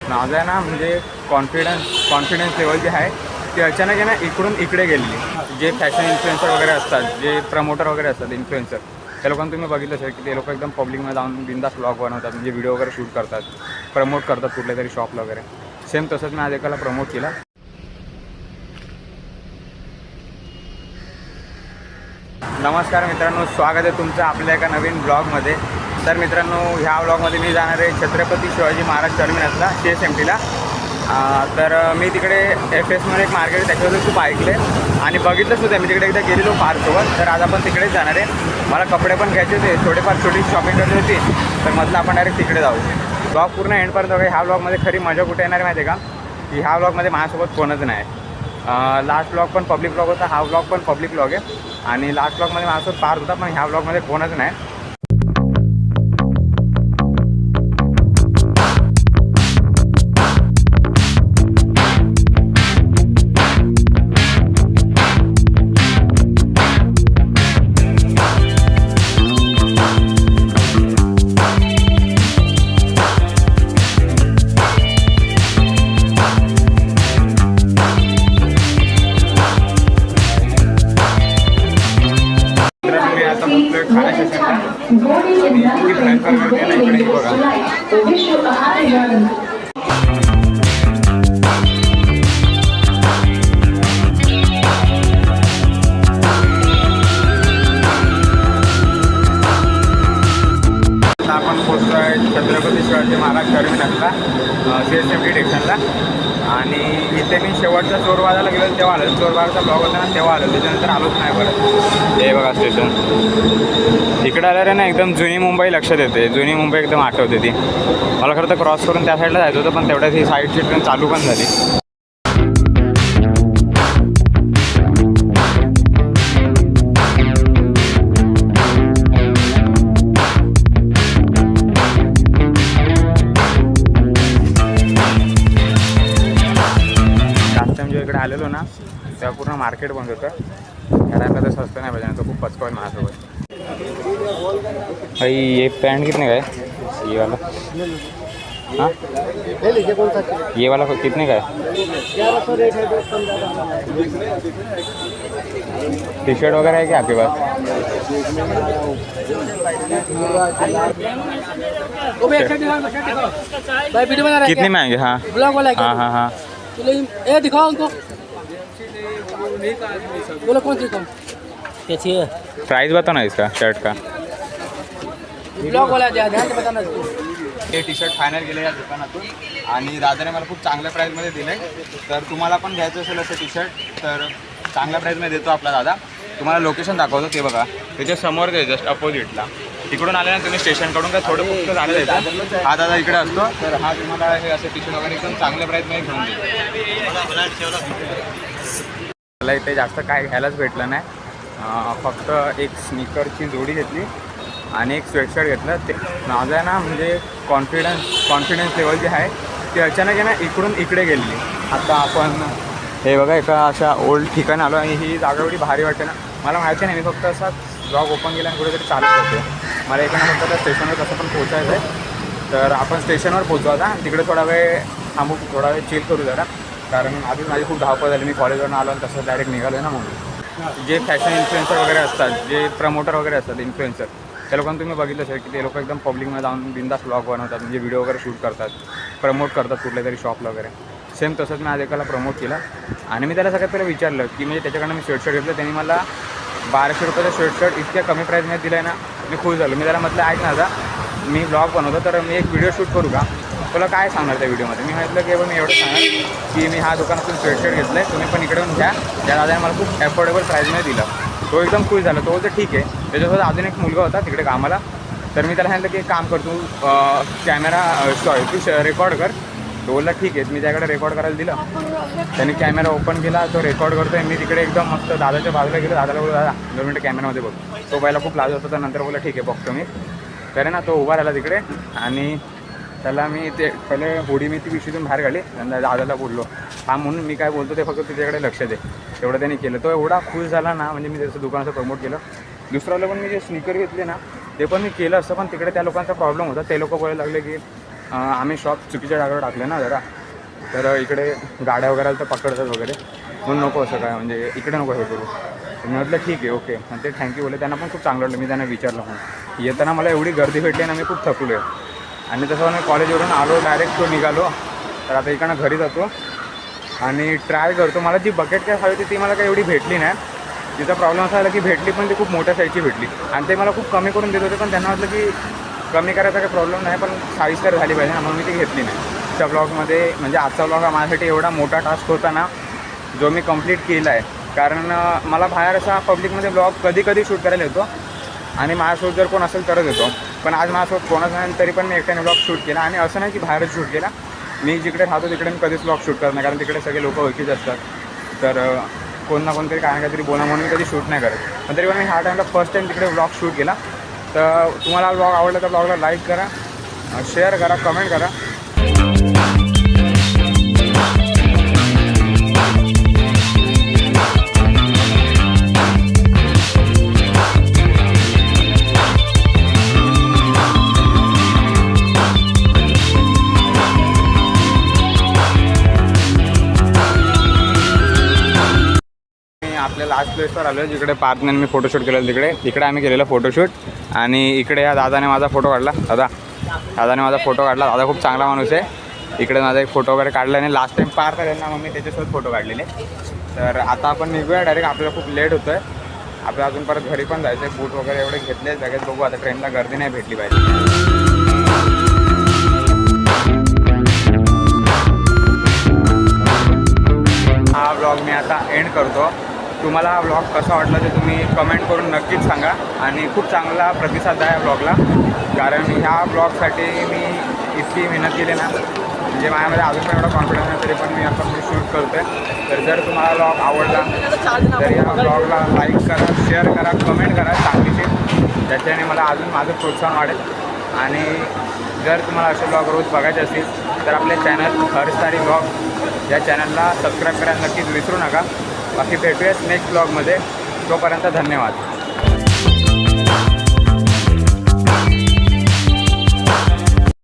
माझं आहे ना म्हणजे कॉन्फिडन्स लेवल जे आहे ते अचानक आहे ना इकडून इकडे गेलेली. जे फॅशन इन्फ्लुएन्सर वगैरे असतात, जे प्रमोटर वगैरे असतात इन्फ्लुएन्सर, त्या लोकांना तुम्ही बघितलं असेल की ते लोक एकदम पब्लिकमध्ये जाऊन बिंदास व्लॉग बनवतात, म्हणजे व्हिडिओ वगैरे शूट करतात, प्रमोट करतात कुठल्या तरी शॉपला वगैरे. सेम तसंच मी आज एकाला प्रमोट केला. नमस्कार मित्रांनो, स्वागत आहे तुमचं आपल्या एका नवीन ब्लॉगमध्ये. तर मित्रांनो, ह्या ब्लॉगमध्ये मी जाणार आहे छत्रपती शिवाजी महाराज टर्मिनसला, CSMTला. तर मी तिकडे FS एक मार्केट आहे, त्याच्याबद्दल खूप ऐकले आणि बघितलं सुद्धा. मी तिकडे एकदा गेलेलो पार्कसोबत. तर आज आपण तिकडेच जाणार आहे. मला कपडे पण घ्यायचे होते, थोडेफार छोटी शॉपिंग करायची होती. तर म्हटलं आपण डायरेक्ट तिकडे जाऊ. ब्लॉग पूर्ण एंडपर्यंत बघा. ह्या ब्लॉगमध्ये खरी मजा कुठे येणार माहिती आहे का, की ह्या ब्लॉगमध्ये माझ्यासोबत कोणच नाही. लास्ट ब्लॉग पण पब्लिक ब्लॉग होता, हा ब्लॉग पण पब्लिक ब्लॉग आहे. आणि लास्ट ब्लॉगमध्ये माझ्यासोबत पार्थ होता, पण ह्या ब्लॉगमध्ये कोणच नाही. आपण पोहोचलो आहे छत्रपती शिवाजी महाराज टर्मिनसला, CSMT स्टेशनला. आणि इथे मी शेवटचा चोरबाजारला गेलो तेव्हा आलो. चोरबाजारचा ब्लॉग होता ना तेव्हा आलो, त्याच्यानंतर आलोच नाही परत. हे बघा स्टेशन. इकडे आल्यावर ना एकदम जुनी मुंबई लक्षात येते. जुनी मुंबई एकदम आठवते ती. मला खरं तर क्रॉस करून त्या साईडला जायचं होतं, पण तेवढ्यात ही साईडची ट्रेन चालू पण झाली. इकडे आलेलो ना तेव्हा पूर्ण मार्केट बंद होतं. या टाइमला तर स्वस्त नाही पाहिजे, तो खूप पचकावून माझ्यासोबत. भाई ये पैंट कितने का है ये वाला? हाँ ये वाला कितने का है? टी-शर्ट वगैरह है क्या आपके पास? कितने में आएंगे? हाँ हाँ हाँ हाँ ये दिखाओ उनको, बोलो कौन सी कैसी है? प्राइस बताओ ना इसका शर्ट का. ब्लॉग वाला ध्यान से बताना. हे टी-शर्ट फायनल गेले या दुकानातून आणि दादाने मला खूप चांगल्या प्राईजमध्ये दिले. तर तुम्हाला पण घ्यायचं असेल असं टी-शर्ट तर चांगल्या प्राईजमध्ये देतो आपला दादा. तुम्हाला लोकेशन दाखवतो, ते बघा त्याच्या समोर ते जस्ट अपोजिटला. तिकडून आले ना तुम्ही स्टेशनकडून काय थोडं खूप झालं जायचं. हा दादा इकडे असतो, तर हा तुम्हाला हे असे टी-शर्ट वगैरे एकदम चांगल्या प्राईजमध्ये घेऊन देतो. मला इथे जास्त काय घ्यायलाच भेटलं नाही. फक्त एक स्नीकरची जोडी घेतली आणि एक स्वेटशर्ट घेतलं. ते माझं आहे ना म्हणजे कॉन्फिडन्स लेवल जे आहे ते अचानक आहे ना इकडून इकडे गेलेली. आता आपण हे बघा एका अशा ओल्ड ठिकाणी आलो आणि ही जागा एवढी भारी वाटते ना. मला माहिती नाही, मी फक्त असा ब्लॉग ओपन केला आणि कुठेतरी चालत होते. मला एकानं फक्त त्या स्टेशनवर कसं पण पोहोचायचं आहे. तर आपण स्टेशनवर पोहोचू आता. तिकडे थोडा वेळ थांबू, थोडा वेळ चिल करू जरा, कारण आधी माझी खूप धावपळ झाली. मी कॉलेजवरून आलो आणि तसं डायरेक्ट निघालो आहे ना. म्हणून जे फॅशन इन्फ्लुएन्सर वगैरे असतात, जे प्रमोटर वगैरे असतात इन्फ्लुएन्सर, त्या लोकांना तुम्ही बघितलं असेल की ते लोक एकदम पब्लिकमध्ये जाऊन बिंदास व्लॉग बनवतात, म्हणजे व्हिडिओ वगैरे शूट करतात, प्रमोट करतात कुठल्या तरी शॉपला वगैरे. सेम तसंच मी आज एकाला प्रमोट केला. आणि मी त्याला सगळ्यात पहिलं विचारलं की म्हणजे त्याच्याकडनं मी स्वेटशर्ट घेतलं. त्यांनी मला 1200 रुपयाचा स्वेटशर्ट इतक्या कमी प्राईजमध्ये दिला आहे ना, मी खुश झालो. मी त्याला म्हटलं ऐक ना आता, मी ब्लॉग बनवतो तर मी एक व्हिडिओ शूट करू का, तुला काय सांगणार त्या व्हिडिओमध्ये. मी म्हटलं की मी एवढं सांगणार की मी हा दुकानातून स्वेटशर्ट घेतलं आहे, तुम्ही पण इकडे येऊन घ्या. त्या दादाने मला खूप अफोर्डेबल प्राईजमध्ये दिलं. तो एकदम खुश झाला. तो बोलतो ठीक आहे. त्याच्यासोबत अजून एक मुलगा होता तिकडे कामाला. तर मी त्याला सांगितलं की एक काम कर, तू कॅमेरा तू रेकॉर्ड कर. तो बोलला ठीक आहे. मी त्याकडे रेकॉर्ड करायला दिलं. त्यांनी कॅमेरा ओपन केला, तो रेकॉर्ड करतो आहे. मी तिकडे एकदम मस्त दादाच्या बाजूला गेलो. दादाला बोललो दादा 2 मिनटं कॅमेरामध्ये बघ. तो पहिला खूप लाजत होता, नंतर बोलला ठीक आहे बघतो मी. तर ना तो उभा राहिला तिकडे आणि त्याला मी ते पहिले होडी मी ती पिशवीतून बाहेर काढली. नंतर दादाला बोललो हा म्हणून मी काय बोलतो ते फक्त तिच्याकडे लक्ष दे. तेवढं त्यांनी केलं. तो एवढा खुश झाला ना, म्हणजे मी त्याचं दुकानाचं प्रमोट केलं. दुसऱ्याला पण मी जे स्नीकर घेतले ना ते पण मी केलं असतं, पण तिकडे त्या लोकांचा प्रॉब्लेम होता. ते लोक बोलायला लागले की आम्ही शॉप चुकीच्या जागेवर टाकले ना जरा, तर इकडे गाड्या वगैरे तर पकडतात वगैरे, म्हणून नको असं काय, म्हणजे इकडे नको हे करू. मी म्हटलं ठीक आहे ओके, आणि ते थँक्यू बोलले. त्यांना पण खूप चांगलं वाटलं. मी त्यांना विचारलं म्हणून. येताना मला एवढी गर्दी भेटली ना, मी खूप थकलो आहे. आणि तसं मी कॉलेजवरून आलो, डायरेक्ट तो निघालो. तर आता इकडनं घरी जातो आणि ट्राय करतो. मला जी बकेट काय हवी होती ती मला काही एवढी भेटली नाही. तिचा प्रॉब्लेम असा झाला की भेटली पण ती खूप मोठ्या साईजची भेटली, आणि ते मला खूप कमी करून देत होते. पण त्यांना वाटलं की कमी करायचा काही प्रॉब्लेम नाही, पण साईज तर झाली पाहिजे ना, म्हणून मी ती घेतली नाही. त्या ब्लॉगमध्ये म्हणजे आजचा ब्लॉग हा माझ्यासाठी एवढा मोठा टास्क होता ना, जो मी कंप्लीट केला आहे. कारण मला बाहेर असा पब्लिकमध्ये ब्लॉग कधी कधी शूट करायला येतो, आणि माझ्यासोबत जर कोण असेल तरच येतो. पण आज माझ्यासोबत कोणाच नाही, तरी पण मी एकट्याने ब्लॉग शूट केला. आणि असं नाही की बाहेरच शूट केला, मी जिकडे राहतो तिकडे मी कधीच ब्लॉग शूट करत नाही, कारण तिकडे सगळे लोक ओळखीचे असतात. तर कोण ना कोणतरी काय ना काहीतरी बोला म्हणून मी कधी शूट नाही करत. पण तरी पण मी ह्या टाईमला फर्स्ट टाईम तिकडे ब्लॉग शूट केला. तर तुम्हाला ब्लॉग आवडला तर ब्लॉगला लाईक करा, शेअर करा, कमेंट करा. आपल्या लास्ट प्लेसवर आलो आहे, जिकडे पार्थने मी फोटोशूट केलेलं. तिकडे आम्ही केलेलं फोटोशूट. आणि इकडे या दादाने माझा फोटो काढला. दादाने माझा फोटो काढला. दादा खूप चांगला माणूस आहे. इकडे माझा एक फोटो वगैरे काढला. आणि लास्ट टाईम पार्थ आले ना, मग मी त्याच्यासोबत फोटो काढलेले. तर आता आपण निघूया डायरेक्ट. आपल्याला खूप लेट होतं आहे. आपल्याला अजून परत घरी पण जायचं आहे. बूट वगैरे एवढे घेतले लगेच बघू. आता ट्रेनला गर्दी नाही भेटली पाहिजे. हा ब्लॉग मी आता एंड करतो. तुम्हाला हा ब्लॉग कसा वाटला ते तुम्ही कमेंट करून नक्कीच सांगा. आणि खूप चांगला प्रतिसाद आहे या ब्लॉगला, कारण ह्या ब्लॉगसाठी मी इतकी मेहनत केली ना, म्हणजे माझ्यामध्ये अजून पण एवढा कॉन्फिडन्स नाही, तरी पण मी आता शूट करतो आहे. तर जर तुम्हाला ब्लॉग आवडला तर या ब्लॉगला लाईक करा, शेअर करा, कमेंट करा चांगलीशी, ज्याच्याने मला अजून माझं प्रोत्साहन वाढेल. आणि जर तुम्हाला असे ब्लॉग रोज बघायचे असतील तर आपले चॅनल हरसारी ब्लॉग या चॅनलला सबस्क्राईब करायला नक्कीच विसरू नका. बाकी भेटूयाच नेक्स्ट ब्लॉगमध्ये. तोपर्यंत धन्यवाद.